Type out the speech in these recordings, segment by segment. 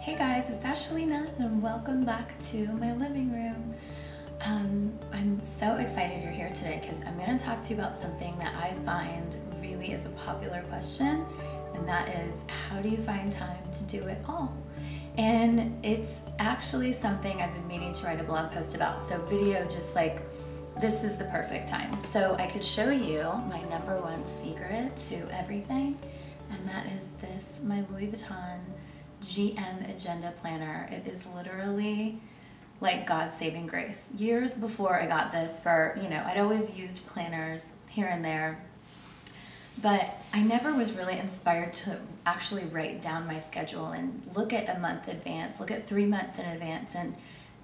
Hey guys, it's Ashlina and welcome back to my living room. I'm so excited you're here today because I'm going to talk to you about something that I find really is a popular question, and that is, how do you find time to do it all? And it's actually something I've been meaning to write a blog post about, so video just like this is the perfect time. So I could show you my #1 secret to everything, and that is this, my Louis Vuitton GM agenda planner. It is literally like God's saving grace. Years before I got this, I'd always used planners here and there, but I never was really inspired to actually write down my schedule and look at a month in advance, look at 3 months in advance, and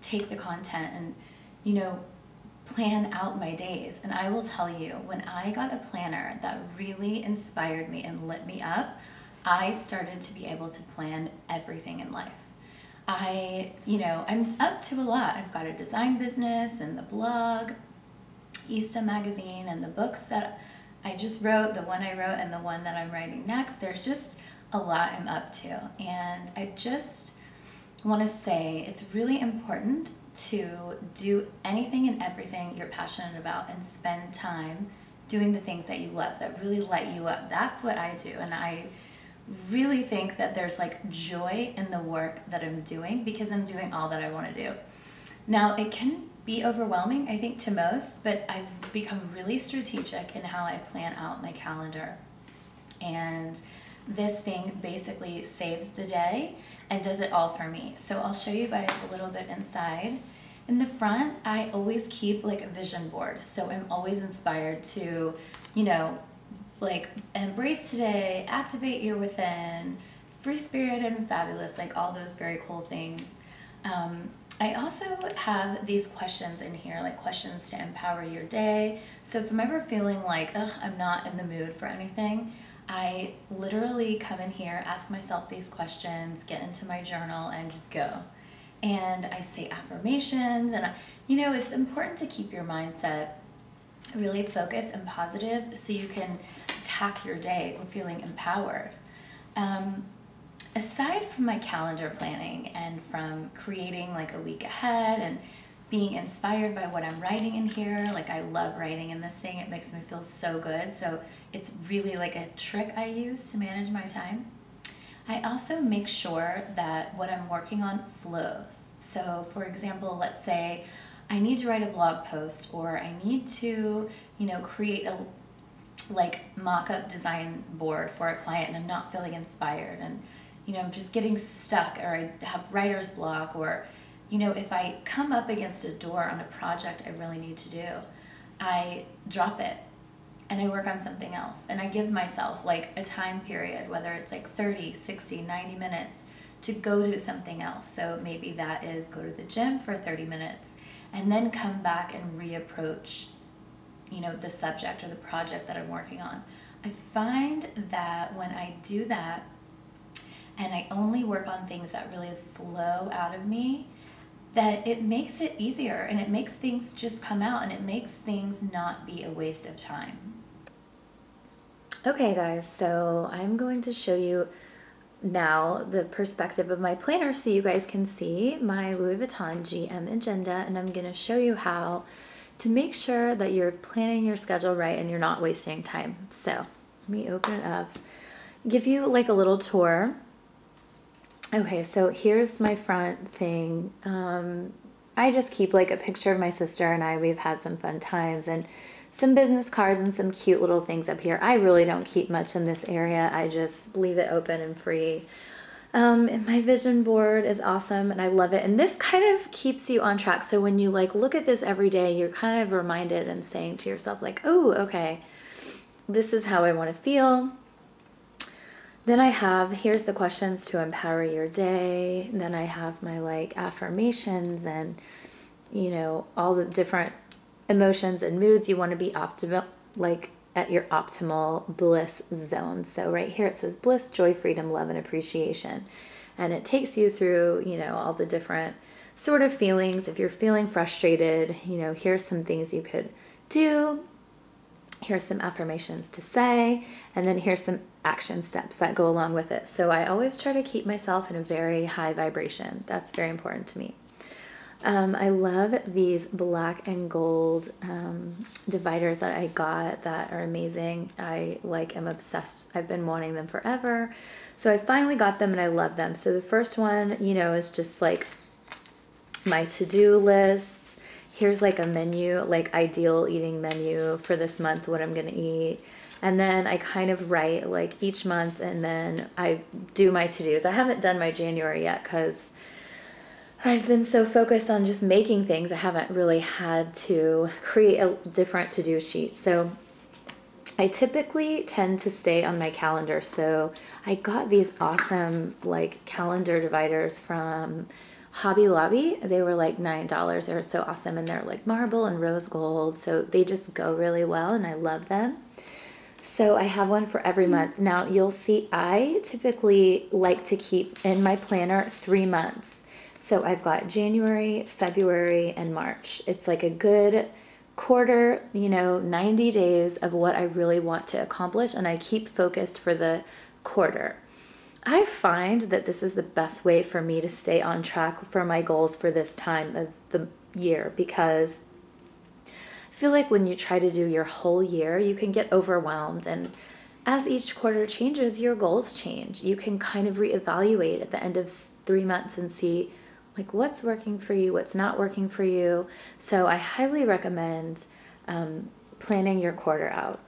take the content and, plan out my days. And I will tell you, when I got a planner that really inspired me and lit me up, I started to be able to plan everything in life. I'm up to a lot. I've got a design business and the blog, Easta magazine, and the books that I just wrote, the one I wrote and the one that I'm writing next. There's just a lot I'm up to. And I just want to say it's really important to do anything and everything you're passionate about and spend time doing the things that you love, that really light you up. That's what I do. And I really think that there's like joy in the work that I'm doing because I'm doing all that I want to do. Now, it can be overwhelming, I think, to most, but I've become really strategic in how I plan out my calendar. And this thing basically saves the day and does it all for me. So I'll show you guys a little bit inside. In the front, I always keep like a vision board. So I'm always inspired to, like embrace today, activate your within, free spirited and fabulous, like all those very cool things. I also have these questions in here, like questions to empower your day. So if I'm ever feeling like, ugh, I'm not in the mood for anything, I literally come in here, ask myself these questions, get into my journal, and just go. And I say affirmations, and it's important to keep your mindset really focused and positive so you can attack your day feeling empowered. Aside from my calendar planning and from creating like a week ahead and being inspired by what I'm writing in here, like I love writing in this thing, it makes me feel so good. So it's really like a trick I use to manage my time. I also make sure that what I'm working on flows. So for example, let's say I need to write a blog post, or I need to, create a mock-up design board for a client and I'm not feeling inspired, and I'm just getting stuck, or I have writer's block, or if I come up against a door on a project I really need to do, I drop it and I work on something else, and I give myself like a time period, whether it's like 30, 60, 90 minutes to go do something else. So maybe that is go to the gym for 30 minutes and then come back and reapproach the subject or the project that I'm working on. I find that when I do that and I only work on things that really flow out of me, that it makes it easier and it makes things just come out and it makes things not be a waste of time. Okay guys, so I'm going to show you now the perspective of my planner so you guys can see my Louis Vuitton GM agenda, and I'm going to show you how to make sure that you're planning your schedule right and you're not wasting time. So let me open it up, give you like a little tour. Okay, so here's my front thing. I just keep like a picture of my sister and I. We've had some fun times and some business cards and some cute little things up here. I really don't keep much in this area. I just leave it open and free. And my vision board is awesome and I love it. And this kind of keeps you on track. So when you like look at this every day, you're kind of reminded and saying to yourself like, oh, okay, this is how I want to feel. Then I have, here's the questions to empower your day. And then I have my like affirmations and, all the different emotions and moods you want to be optimal, like at your optimal bliss zone. So right here it says bliss, joy, freedom, love, and appreciation. And it takes you through, all the different sort of feelings. If you're feeling frustrated, here's some things you could do. Here's some affirmations to say. And then here's some action steps that go along with it. So I always try to keep myself in a very high vibration. That's very important to me. I love these black and gold dividers that I got that are amazing. I am obsessed. I've been wanting them forever. So I finally got them and I love them. So the first one, you know, is just like my to-do lists. Here's like a menu, like ideal eating menu for this month, what I'm going to eat. And then I kind of write like each month, and then I do my to-dos. I haven't done my January yet because I've been so focused on just making things. I haven't really had to create a different to-do sheet. So I typically tend to stay on my calendar. So I got these awesome like calendar dividers from Hobby Lobby. They were like $9. They were so awesome. And they're like marble and rose gold. So they just go really well and I love them. So I have one for every month. Now you'll see I typically like to keep in my planner 3 months. So I've got January, February, and March. It's like a good quarter, you know, 90 days of what I really want to accomplish, and I keep focused for the quarter. I find that this is the best way for me to stay on track for my goals for this time of the year, because I feel like when you try to do your whole year, you can get overwhelmed, and as each quarter changes, your goals change. You can kind of reevaluate at the end of 3 months and see like what's working for you, what's not working for you. So I highly recommend planning your quarter out.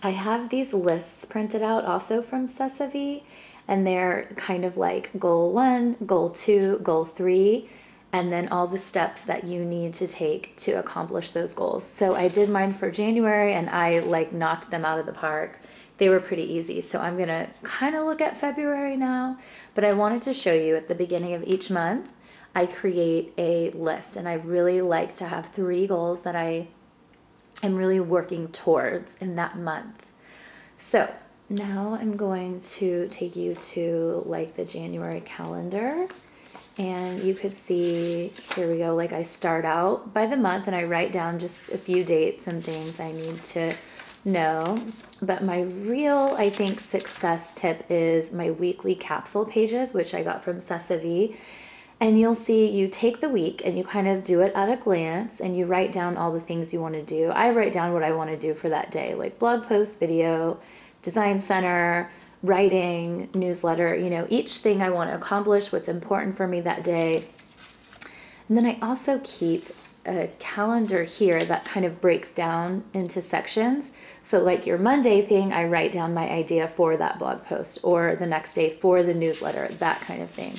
I have these lists printed out also from Sesavi, and they're kind of like goal 1, goal 2, goal 3, and then all the steps that you need to take to accomplish those goals. So I did mine for January and I like knocked them out of the park. They were pretty easy. So I'm gonna kind of look at February now, but I wanted to show you at the beginning of each month, I create a list, and I really like to have 3 goals that I am really working towards in that month. So now I'm going to take you to like the January calendar, and you could see, here we go, like I start out by the month and I write down just a few dates and things I need to know. But my real, I think, success tip is my weekly capsule pages, which I got from Sesavi. And you'll see you take the week and you kind of do it at a glance and you write down all the things you want to do. I write down what I want to do for that day, like blog post, video, design center, writing, newsletter, you know, each thing I want to accomplish, what's important for me that day. And then I also keep a calendar here that kind of breaks down into sections. So like your Monday thing, I write down my idea for that blog post, or the next day for the newsletter, that kind of thing.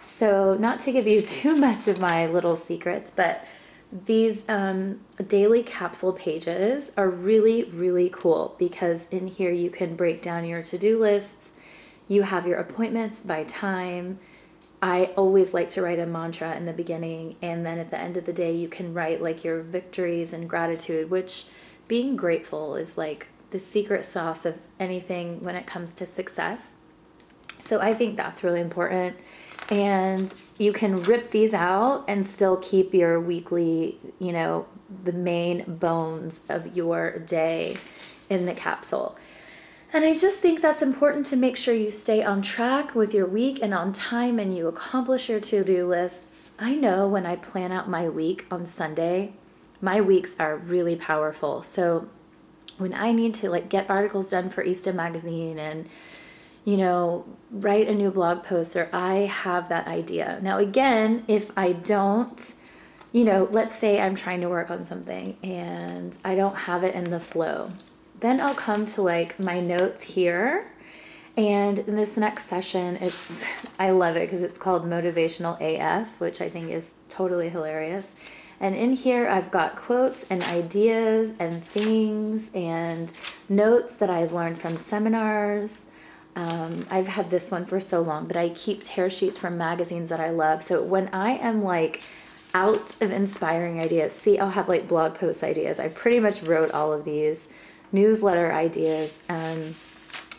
So not to give you too much of my little secrets, but these daily capsule pages are really, really cool, because in here you can break down your to-do lists. You have your appointments by time. I always like to write a mantra in the beginning, and then at the end of the day you can write like your victories and gratitude, which being grateful is like the secret sauce of anything when it comes to success. So I think that's really important. And you can rip these out and still keep your weekly, you know, the main bones of your day in the capsule. And I just think that's important to make sure you stay on track with your week and on time and you accomplish your to-do lists. I know when I plan out my week on Sunday, my weeks are really powerful. So when I need to like get articles done for Easta magazine and, you know, write a new blog post, or I have that idea. Now, again, if I don't, you know, let's say I'm trying to work on something and I don't have it in the flow, then I'll come to like my notes here. And in this next session, I love it because it's called Motivational AF, which I think is totally hilarious. And in here, I've got quotes and ideas and things and notes that I've learned from seminars. I've had this one for so long, but I keep tear sheets from magazines that I love. So when I am like out of inspiring ideas, see, I'll have like blog post ideas. I pretty much wrote all of these newsletter ideas.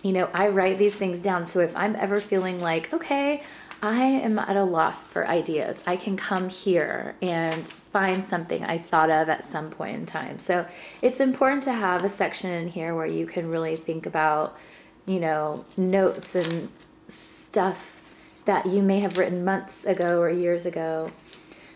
You know, I write these things down. So if I'm ever feeling like, okay, I am at a loss for ideas, I can come here and find something I thought of at some point in time. So it's important to have a section in here where you can really think about you know, notes and stuff that you may have written months ago or years ago.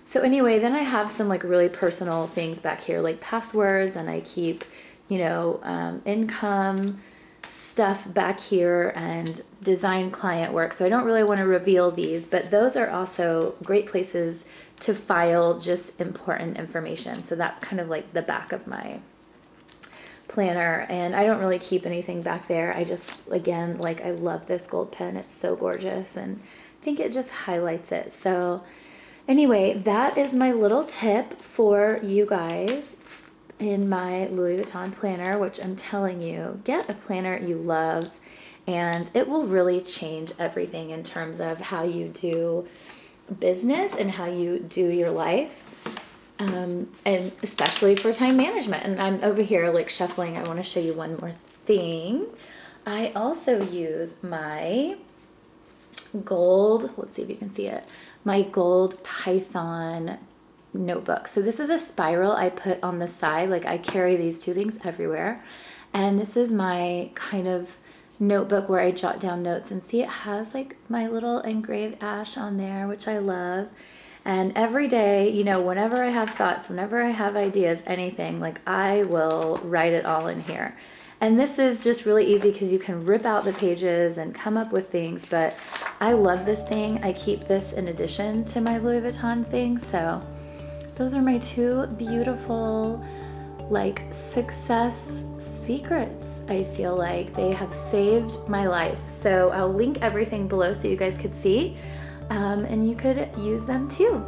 So anyway, then I have some like really personal things back here, like passwords, and I keep, you know, income stuff back here and design client work. So I don't really want to reveal these, but those are also great places to file just important information. So that's kind of like the back of my planner, and I don't really keep anything back there. I just, again, like, I love this gold pen. It's so gorgeous, and I think it just highlights it. So anyway, that is my little tip for you guys in my Louis Vuitton planner, which I'm telling you, get a planner you love, and it will really change everything in terms of how you do business and how you do your life. And especially for time management. And I'm over here like shuffling. I want to show you one more thing. I also use my gold, let's see if you can see it, my gold Python notebook. So this is a spiral I put on the side. Like, I carry these two things everywhere. And this is my kind of notebook where I jot down notes, and see, it has like my little engraved ash on there, which I love. And every day, you know, whenever I have thoughts, whenever I have ideas, anything, like, I will write it all in here. And this is just really easy because you can rip out the pages and come up with things, but I love this thing. I keep this in addition to my Louis Vuitton thing. So those are my two beautiful, like, success secrets. I feel like they have saved my life. So I'll link everything below so you guys could see. And you could use them too.